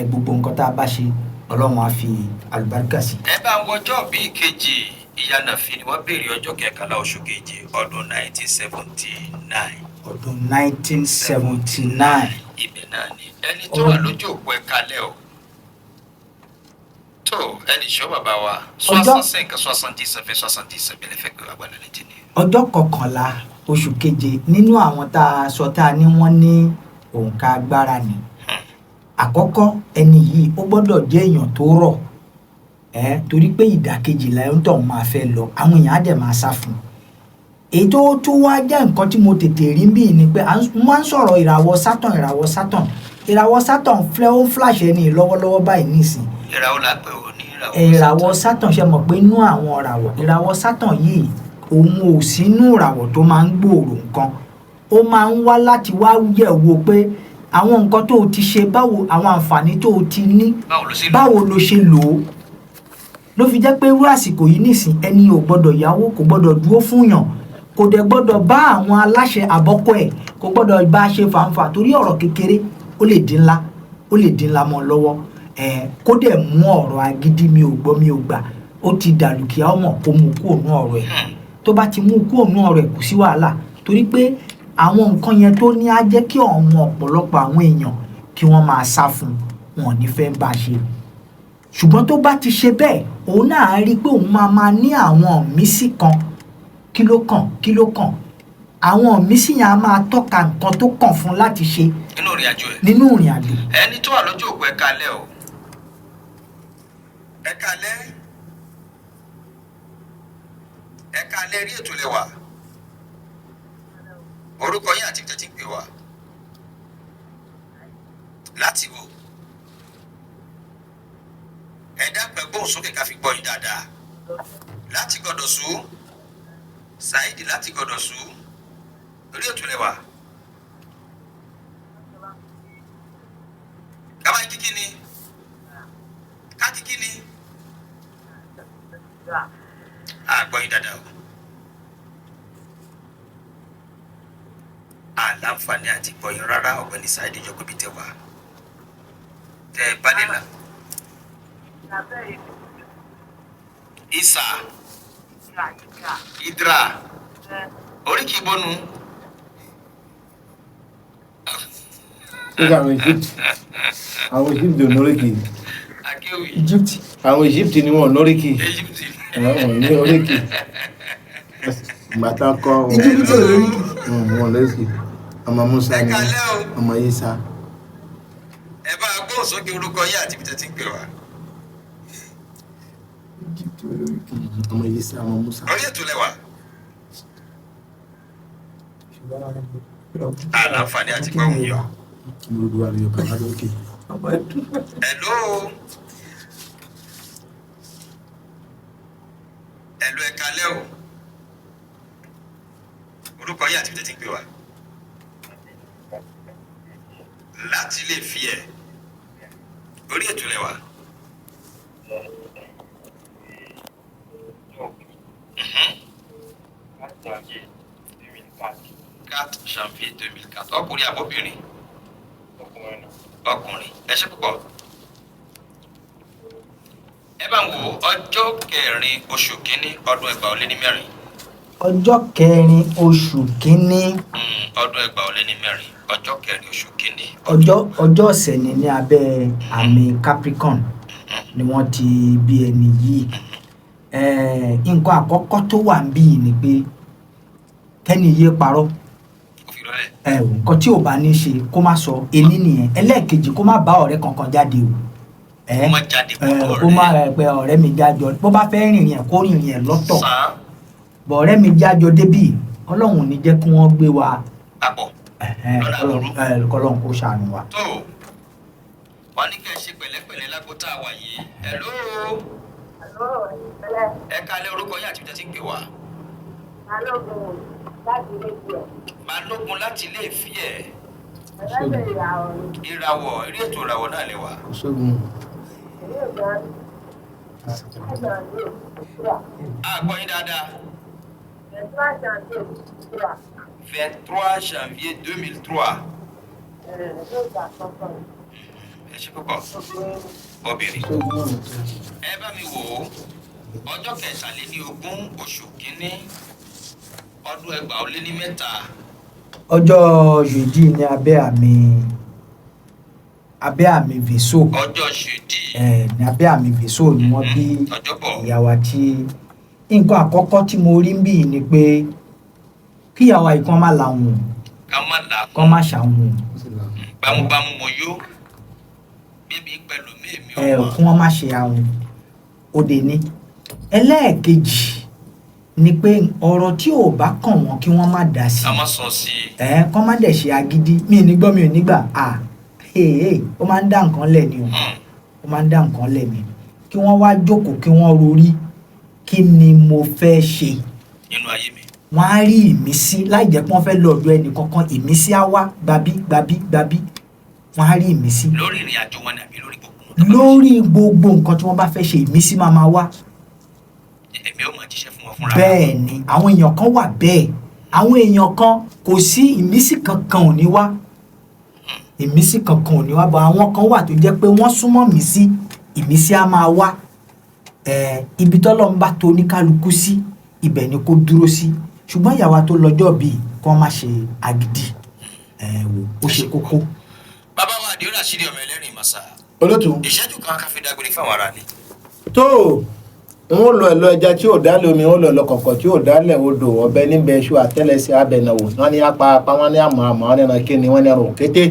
gbogbo nǹkan tá a bá ṣe Ọlọ́run á fi àlùbáríkà sí. ẹ bá ń wọjọ́ bí kejì ìyá nàfi ni wọ́n béèrè ọjọ́ kẹkànlá oṣù keje ọdún 1979. ọdún 1979. ibẹ̀ náà ni ẹni tó wà lójú òpó ẹ̀ kalẹ̀ o. tó ẹni ṣọ́ bàbá wa 65 70 70 bẹ̀rẹ̀ fẹ́ pé wàá gbọ́dọ̀ létí ni. ọjọ́ kọkànlá oṣù keje nínú àwọn tá a sọ tá a ní wọ́n ní òǹkà agbára ni. àkọ́kọ́ ẹni yìí ó gbọ́dọ̀ jẹ́ èèyàn tó rọ̀ torí pé ìdàkejì lẹ́yìn tó máa fẹ́ lọ àwọn èèyàn á dẹ̀ máa sá fún un. èyí tó wá jẹ́ nǹkan tí mo tètè rí bí ni pé mo máa ń sọ̀rọ̀ ìràwọ̀ Saturn ó ń flash ẹni lọ́wọ́lọ́wọ́ báyìí nísìn. ìràwọ̀ la pè ó ní ìràwọ̀ Saturn ṣe mọ̀ pé inú àwọn ìràwọ̀ Saturn yìí òun ò sínú ìràwọ̀ tó máa ń gbòòrò nǹkan ó máa ń wá láti wá yẹ̀ wò pé àwọn nǹkan tó o ti ṣe báwo àwọn àǹfààní tó o ti ní báwo lo ṣe lò ó ló fi jẹ́ pé irú àsìkò yìí nìsín ẹni ò gbọ́dọ̀ yáwó kò gbọ́dọ̀ dúró fún yàn kò dẹ̀ gbọ́dọ̀ bá àwọn aláṣẹ àbọ́kọ́ ẹ̀ kò gbọ́dọ̀ bá a ṣe fàǹfà torí ọ̀rọ̀ kékeré ó lè dín ńlá mọ́ lọ́wọ́ kó dẹ̀ mú ọ̀rọ̀ agídí mi ò gbọ́ mi ò gbà ó ti dàlùkìá ọmọ kó mú kú òun ọ̀rọ̀ ẹ̀ tó bá ti mú kú òun ọ̀rọ̀ ẹ̀ kò sí wàhálà torí pé àwọn nǹkan yẹn tó ní á jẹ́ kí ọ̀pọ̀lọpọ̀ àwọn èèyàn kí wọ́n máa sá fún wọn ní fẹ́ bá a ṣe ṣùgbọ́n tó bá ti ṣe bẹ́ẹ̀ òun náà rí i pé òun máa ní àwọn mísí kan kí ló kàn àwọn mísí yẹn á máa tọ́ka nǹkan tó kàn fún láti ṣe nínú ìrìn àjò. ẹni tó wà lójú òpó ẹ kalẹ̀ o ẹ kalẹ̀ rí ètò lẹ́wà orúkọ yín àti tẹ́tí pè wá láti wò ẹ̀dá pẹ̀gbọ́n sókè ká fi gbọ́ yín dáadáa láti gbọ́dọ̀ sú Saidi láti gbọ́dọ̀ sú orí ètò lẹ́wà kábà kíkí ni ká kíkí ni àgbọ̀ yín dáadáa o. àlàǹfààní àti gbọ̀yìn rárá ọ̀gbẹ́ni Saidi jọ̀gbọ́n bíi tẹ̀wá tẹ̀ balẹ̀ la. Isa Idra oríkì ìbọnú ṣé àwọn Egypt ò lóríkì Akéwì. Egypt. àwọn Egypt ni wọn lóríkì Egypt. wọn ní oríkì bàtà kọ Egypt ò lóríkì. wọn lóríkì ọmọ Musa ni Ẹ̀kálẹ́ o. ọmọ Isa. Ẹ bá gbóhùn sókè orúkọ yín àti ibi tẹ́ ti ń pè wá. Egypt ò lóríkì ọmọ Isa ọmọ Musa. Orí ètò lẹ́wà. Àlàǹfààní àti gbọ́hùn yọ. Olúwa rẹ̀ yóò kàwá lókè. Hello. Hello, ẹ̀kálẹ́ o. Orúkọ yín àti ibi tẹ́ ti ń pè wá. Láti lè fi ẹ̀. Orí ètò lẹ́wà. 4 janvier 2004. Ọkùnrin àbóbìnrin? Ọkùnrin. Ẹ ṣé púpọ̀. Ẹ bá ń wo ọjọ́ kẹrin oṣù kínní ọdún 2024. Ọjọ́ kẹrin oṣù kínní. Ọdún 2024. Ọjọ́ kẹrin oṣù kínní. Ọjọ́ ọ̀sẹ̀ ni ní abẹ́ àmì Capricorn ni wọ́n ti bí ẹni yìí. Nǹkan àkọ́kọ́ tó wà ń bí ni pé kẹ́ni yé parọ́. Nǹkan tí ò bá ní ṣe kó má sọ ení nìyẹn. Ẹlẹ́ẹ̀kejì kó má bá ọ̀rẹ́ kankan jáde o. Kó má pẹ ọ̀rẹ́ mi jájọ bó bá fẹ́ rìnrìn ẹ̀ kó rìnrìn ẹ̀ lọ́tọ̀. Bọ̀ ọ̀rẹ́ mi jájọ débì Ọlọ́run ní jẹ́ kí wọ́n gbé wa. Kọ́lọ́run kó ṣàánú wa. Tó wà ní kẹ́ ẹ ṣe pẹ̀lẹ́pẹ̀lẹ́ lágbótá wa yìí. Hello. Ẹ kálẹ́ orúkọ yín àti ibi tẹ́ ti ń pè wá. Balógun láti ilé ìfì ẹ̀. Ìràwọ̀ eré ètò ìràwọ̀ náà lè wà. Gbọ́ yín dáadáa. 23 janvier 2003. Ẹ ṣé púpọ̀. Obìnrin. Ẹ bá mi wò ó. Ọjọ́ 23 oṣù kínní ọdún 2003. Ọjọ́ jeudi ní abẹ́ àmì Vaisseau. Ọjọ́ jeudi. Ní abẹ́ àmì Vaisseau ni wọ́n bí ìyàwó tí nǹkan àkọ́kọ́ tí mo rí ń bí ni pé kí ìyàwó yìí kàn má làwọn. Kàn má ṣàwọn. Bámúbámú mo yó. Bébí pẹ̀lú mímí ọmọ. Kí wọ́n má ṣe àwọn òde ní. Ẹlẹ́ẹ̀kejì ni pé ọ̀rọ̀ tí ò bá kàn wọ́n kí wọ́n má dá sí. A má sọ sí. Kàn má dẹ̀ ṣe agídí mi ò ní gbọ́ mi ò ní gbà ó máa ń dá nǹkan lẹ̀ ni o. Ó máa ń dá nǹkan lẹ̀ ni. Kí wọ́n wá jókòó kí wọ́n rorí kí ni mo fẹ́ ṣe. Nínú ayé mi. Wọ́n á rí ìmísí láì jẹ́ pé wọ́n fẹ́ lọ ọ̀dọ̀ ẹnì kankan ìmísí á wá gbabí. Wọ́n á rí ìmísí. Lórí ìrìn àjò wọn àbí lórí gbogbo. Lórí gbogbo nǹkan tí wọ́n bá fẹ́ ṣe ìmísí máa wá. Èmi ò máa jíṣẹ́ fún wọn fúnra. Bẹ́ẹ̀ ni àwọn èèyàn kan wà bẹ́ẹ̀. Àwọn èèyàn kan kò sí ìmísí kankan ò ní wá. Ìmísí kankan ò ní wá bọ̀ àwọn kan wà tó jẹ́ pé wọ́n súnmọ́ ìmísí á máa wá. Ibi tọ́lọ́run bá tó oníkálukú sí ibẹ̀ ni kó dúró sí. Ṣùgbọ́n ìyàwó tó lọ́jọ́ bíi kí wọ́n má ṣe agídí. Ó ṣe kókó. Bàbá wa Àdìó Ràṣídì ọmọ ẹlẹ́rìn ìmọ̀sá. Olótù. Ìṣẹ́jú kan ká fi dágbére fáwọn ará ni. Tó wọ́n lọ ẹ̀lọ ẹja tí ò dálé omi wọ́n lọ ẹ̀lọ kọ̀kọ̀ tí ò dálẹ̀ odò ọ̀bẹ níbẹ̀ ṣú àtẹ́lẹsẹ̀ abẹ̀nàwò wọ́n ní apá wọn ní àmọ́ wọn ní ẹran kíni wọn ní ẹran kété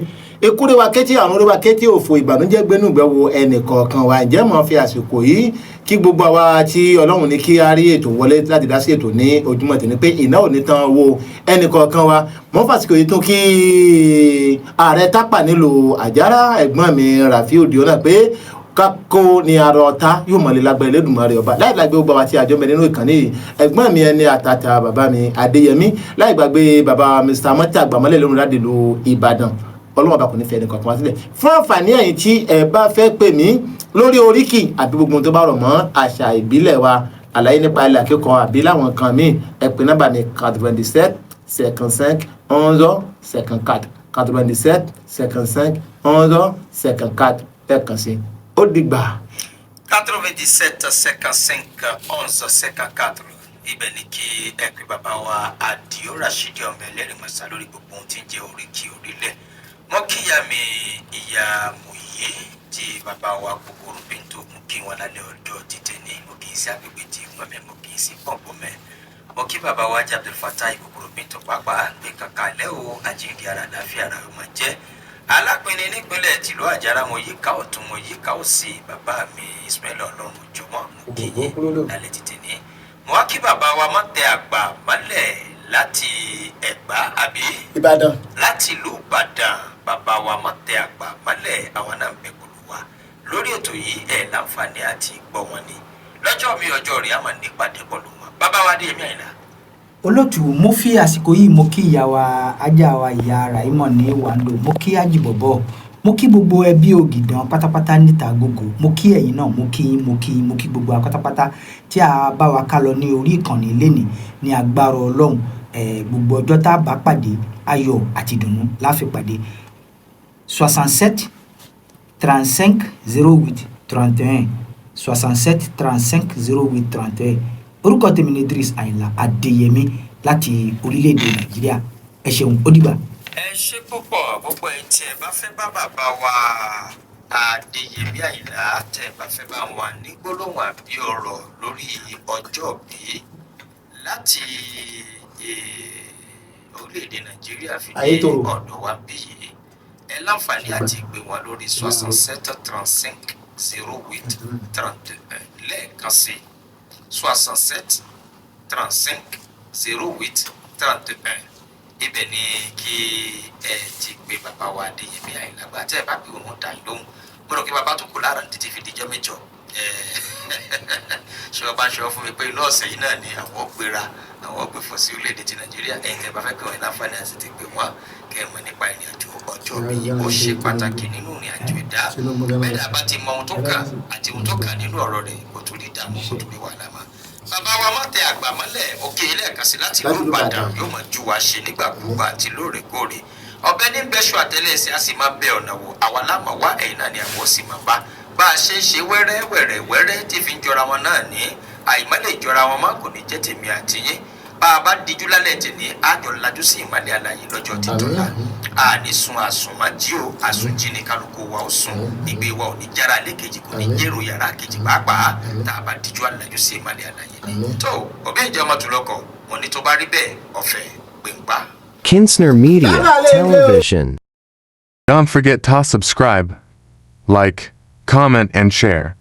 ikú rí wa kété àrùn rí wa kété òfò ìbànújẹ́ gbénúgbẹ́wò ẹnì kọ̀ọ̀kan wa ǹjẹ́ mọ̀ fi àsìkò yìí kí gbogbo àwa tí Ọlọ́run ní kí a rí ètò wọlé láti dá sí ètò ní ojúmọ́ tì ní pé iná ò ní tán wo ẹnì kọ̀ọ̀kan wa mọ́ fàsìkò yìí tún kí ààrẹ tápà nílùú Àjàrà ẹ̀gbọ́n mi Rafiu Diona pé kákó ni ara ọ̀tá yóò mọ̀lẹ́ lágbára Elédùmarè ọba láì gbàgbé gbogbo àwa tí àjọ mẹ́rin nínú ìkànnì yìí ẹ̀gbọ́n mi ẹni àtàtà bàbá mi Adéyẹmí láì gbàgbé bàbá Mr. Mọ́tì àgbàmọ́lẹ̀ lóhùn láti lu Ìbàdàn Ọlọ́run ọba kò ní fẹ́ ẹnì kankan wá sílẹ̀ fún àǹfààní ẹ̀yin tí ẹ bá fẹ́ pè mí lórí oríkì àbí gbogbo tó bá rọ̀ mọ́ àṣà ìbílẹ̀ wa àlàyé nípa ilẹ̀ akẹ́kọ̀ọ́ àbí láwọn kan míì ẹ pè nọ́mbà mi 97 55 11 54 97 55 11 54 ẹ kàn sí ó dìgbà. 97 55 11 54 ibẹ̀ ni kí ẹ pè bàbá wa Àdìó Ràṣídì ọmọ ẹlẹ́rìn ìmọ̀sá lórí gbogbo ohun tí ń jẹ́ oríkì orílẹ̀ mo kíyà mi ìyá mòye tí bàbá wa kòkòrò bíntò mú kí wọn lálẹ́ ọjọ́ títẹ̀ ní mo kì í sí agbègbè tí wọ́n mẹ́ mo kì í sí pọ̀npọ̀ mẹ́ mo kí bàbá wa jẹ́ Abdulfatai kòkòrò bíntò pàápàá pé kàkà lẹ́wọ̀ àjíǹde ara láfíà ara ọmọ jẹ́ alápinni nípínlẹ̀ tìlú àjàrà mo yíká ọ̀tún mo yíká òsì bàbá mi Ismail ọlọ́run jọ̀wọ́ mo kì í lálẹ́ títẹ̀ ní mo wá kí bàbá wa má tẹ àgbà mọ́lẹ̀ láti Ẹ̀gbá àbí Ìbàdàn láti ìlú Ìbàdàn bàbá wa má tẹ àgbà mọ́lẹ̀ àwọn náà ń bẹ pẹ̀lú wa lórí ètò yìí ẹ̀ láǹfààní àti gbọ́ wọn ni lọ́jọ́ mi ọjọ́ rẹ̀ á máa nípàdé pẹ̀lú wọn bàbá wa dé èmi àyìnlá. olótù mo fi àsìkò yìí mo kí ìyá wa ajá wa ìyá Raimọ ní Wando mo kí Àjìbọ̀bọ̀ mo kí gbogbo ẹbí Ògìdàn pátápátá níta gbogbo mo kí ẹ̀yin náà mo kí gbogbo pátápátá tí a bá wa ká lọ ní orí ìkànnì lẹ́nìí ní agbára Ọlọ́run gbogbo ọjọ́ tá a bá pàdé ayọ̀ àti ìdùnnú la fi pàdé 67 35 08 31 67 35 08 31 orúkọ tèmi ni Idris Àyìnlá Adéyẹmí láti orílẹ̀-èdè Nàìjíríà ẹ ṣeun ó dìgbà. ẹ ṣe púpọ̀ gbogbo ẹ̀ tí ẹ bá fẹ́ bá bàbá wa Adéyẹmí Àyìnlá tẹ́ ẹ bá fẹ́ bá wọn ní gbólóhùn àbí ọ̀rọ̀ lórí ọjọ́ bí láti orílẹ̀-èdè Nàìjíríà fi dé ọ̀dọ̀ wa bí yìí ẹ láǹfààní àti gbé wọn lórí 67 35 08 31 lẹ́ẹ̀kan sí 67 35 08 31 ibẹ̀ ni kí ẹ ti gbé bàbá wa Adéyẹmí Àyìnlá gbà tẹ́ ẹ bá pè wọ́n dà yín lóhùn mo rò kí bàbá tó kù lára títí fi dijọ́ mẹ́jọ ṣé ọba ṣe ọ fún mi pé inú ọ̀sẹ̀ yìí náà ni àwọn gbéra àwọn gbé fọ́ sí orílẹ̀-èdè ti Nàìjíríà ẹ̀yin tẹ́ bá fẹ́ pé wọ́n ní àǹfààní àti ti pè wọ́n kẹ́ ẹ mọ̀ nípa ìrìn àjò ọjọ́ bí ó ṣe pàtàkì nínú ìrìn àjò ẹ̀dá bẹ́ẹ̀ dà bá ti mọ ohun tó kà àti ohun tó kà nínú ọ̀rọ̀ rẹ̀ kó tó lè dààmú kó tó lè wà lámà bàbá wa má tẹ àgbà mọ́lẹ̀ òkè ilé ẹ̀ka sí láti ìlú Ìbàdàn yóò mọ̀ ju wa ṣe nígbàkúgbà àti lóòrèkóòrè ọbẹ̀ ní bẹ́ṣọ àtẹlẹsẹ̀ á sì máa bẹ ọ̀nà wò àwa lámà wá ẹ̀yìn náà ni àwọn sì máa bá a ṣe ń ṣe wẹ́rẹ́ tí fi ń jọra wọn náà ní àìmọ́lẹ̀ ìjọra wọn má kò ní jẹ́ tèmi àti yín bá a bá dijú lálẹ́ tèmi àjọ lajú sí ìmọ́lẹ̀ àlàyé lọ́jọ́ títọ́lá àní sun àsùnmájí o àsùnjí ní kálukú wa ó sùn ìgbé wa ò ní jára lẹ́kejì kò ní jẹ́rò yàrá kejì pàápàá tá a bá dijú àlàjú sí ìmọ́lẹ̀ àlàyé ni tó òbí ìjọba tó lọ́kọ̀ wọn ni tó bá rí bẹ́ẹ̀ ọ̀fẹ́ gbẹ̀ngbà. Kinsner Media Television. Don't forget to subscribe, like, comment and share.